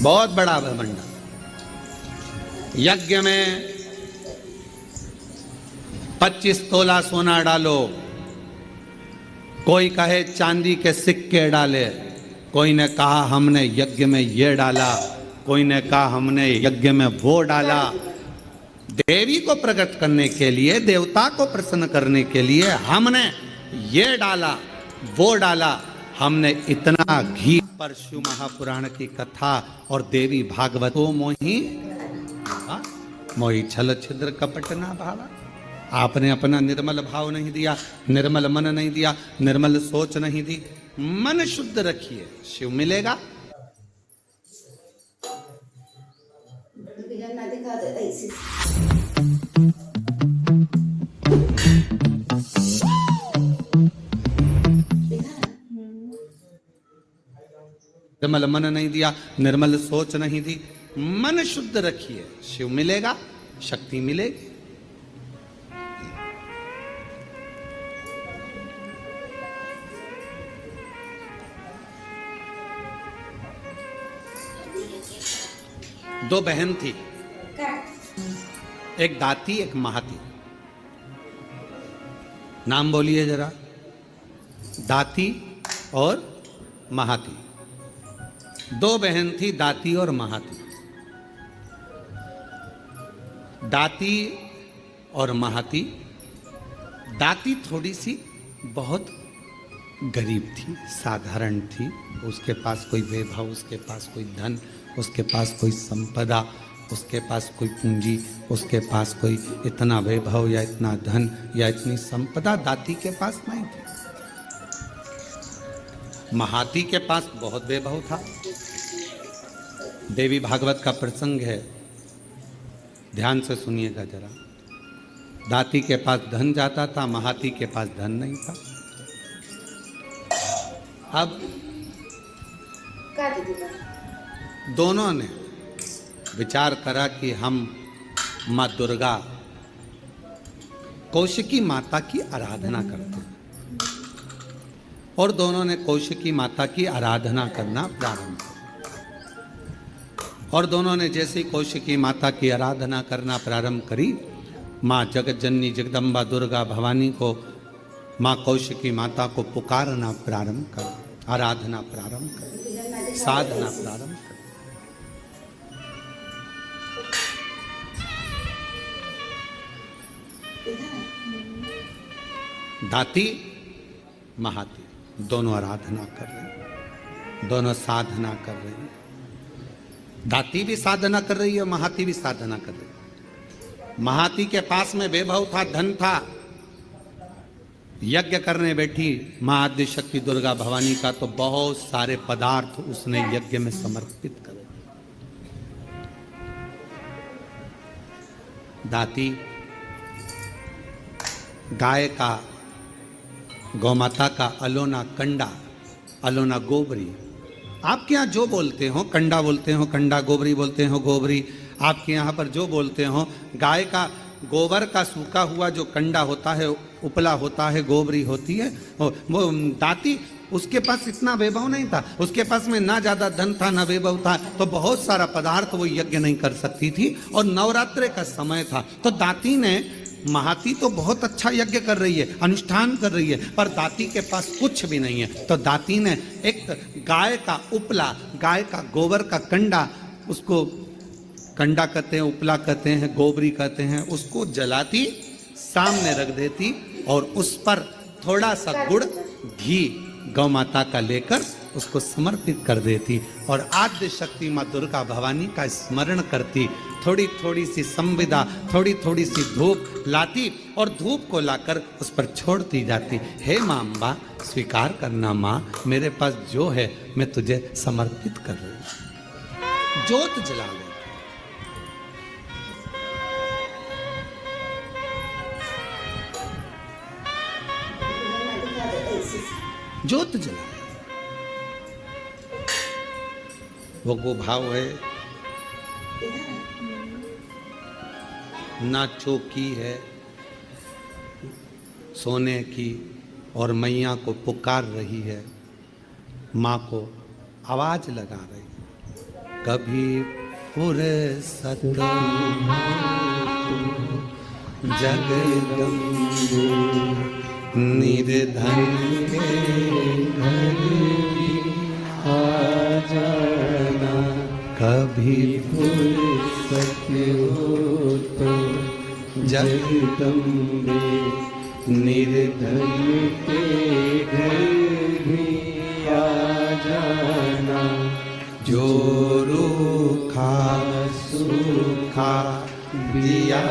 बहुत बड़ा भवंडर। यज्ञ में 25 तोला सोना डालो, कोई कहे चांदी के सिक्के डाले, कोई ने कहा हमने यज्ञ में ये डाला, कोई ने कहा हमने यज्ञ में वो डाला। देवी को प्रकट करने के लिए, देवता को प्रसन्न करने के लिए हमने ये डाला वो डाला, हमने इतना घी। परशु महापुराण की कथा और देवी भागवत को मोहि छल छिद्र कपट ना भावा। आपने अपना निर्मल भाव नहीं दिया, निर्मल मन नहीं दिया, निर्मल सोच नहीं दी। मन शुद्ध रखिए, शिव मिलेगा। निर्मल मन नहीं दिया, निर्मल सोच नहीं दी। मन शुद्ध रखिए, शिव मिलेगा, शक्ति मिलेगी। दो बहन थी, एक दाती एक महाती। नाम बोलिए जरा, दाती और महाती। दो बहन थी, दाती और महाती। दाती और महाती। दाती थोड़ी सी बहुत गरीब थी, साधारण थी। उसके पास कोई वैभव, उसके पास कोई धन, उसके पास कोई संपदा, उसके पास कोई पूंजी, उसके पास कोई इतना वैभव या इतना धन या इतनी संपदा दाती के पास नहीं थी। महाती के पास बहुत वैभव था। देवी भागवत का प्रसंग है, ध्यान से सुनिएगा जरा। दाती के पास धन जाता था, महाती के पास धन नहीं था। अब दोनों ने विचार करा कि हम माँ दुर्गा, कौशिकी माता की आराधना करते हैं, और दोनों ने कौशिकी माता की आराधना करना प्रारंभ किया। और दोनों ने जैसे ही कौशिकी माता की आराधना करना प्रारंभ करी, माँ जगत जननी जगदम्बा दुर्गा भवानी को, माँ कौशिकी माता को पुकारना प्रारंभ कर, आराधना प्रारंभ कर, साधना प्रारंभ कर। दाती महाती दोनों आराधना कर रहे हैं, दोनों साधना कर रहे हैं। दाती भी साधना कर रही है, महाती भी साधना कर रही है। महाती के पास में वैभव था, धन था। यज्ञ करने बैठी मां आद्य शक्ति दुर्गा भवानी का तो बहुत सारे पदार्थ उसने यज्ञ में समर्पित कर दिए। दाती गाय का, गौमाता का अलोना कंडा, अलोना गोबरी, आपके यहाँ जो बोलते हो, कंडा बोलते हो कंडा, गोबरी बोलते हो गोबरी, आपके यहाँ पर जो बोलते हो, गाय का गोबर का सूखा हुआ जो कंडा होता है, उपला होता है, गोबरी होती है। वो दाती, उसके पास इतना वैभव नहीं था, उसके पास में ना ज्यादा धन था ना वैभव था, तो बहुत सारा पदार्थ वो यज्ञ नहीं कर सकती थी। और नवरात्रे का समय था, तो दाती ने, महाती तो बहुत अच्छा यज्ञ कर रही है, अनुष्ठान कर रही है, पर दाती के पास कुछ भी नहीं है। तो दाती ने एक गाय का उपला, गाय का गोबर का कंडा, उसको कंडा कहते हैं, उपला कहते हैं, गोबरी कहते हैं, उसको जलाती, सामने रख देती और उस पर थोड़ा सा गुड़ घी गौ माता का लेकर उसको समर्पित कर देती और आद्य शक्ति माँ दुर्गा भवानी का स्मरण करती। थोड़ी थोड़ी सी संविदा, थोड़ी थोड़ी सी धूप लाती और धूप को लाकर उस पर छोड़ती जाती। हे माँ अम्बा, स्वीकार करना माँ, मेरे पास जो है मैं तुझे समर्पित कर रही हूँ। ज्योत जला ले, ज्योत जला, वो गोभाव है, ना चौकी है सोने की, और मैया को पुकार रही है, माँ को आवाज लगा रही है। कभी फुर्सत जगदम्बे निर्धन के घर भी आ जाना, कभी फुर्सत हो तो जगदम्बे निर्धन के घर भी आ जाना। जो रूखा सूखा दिया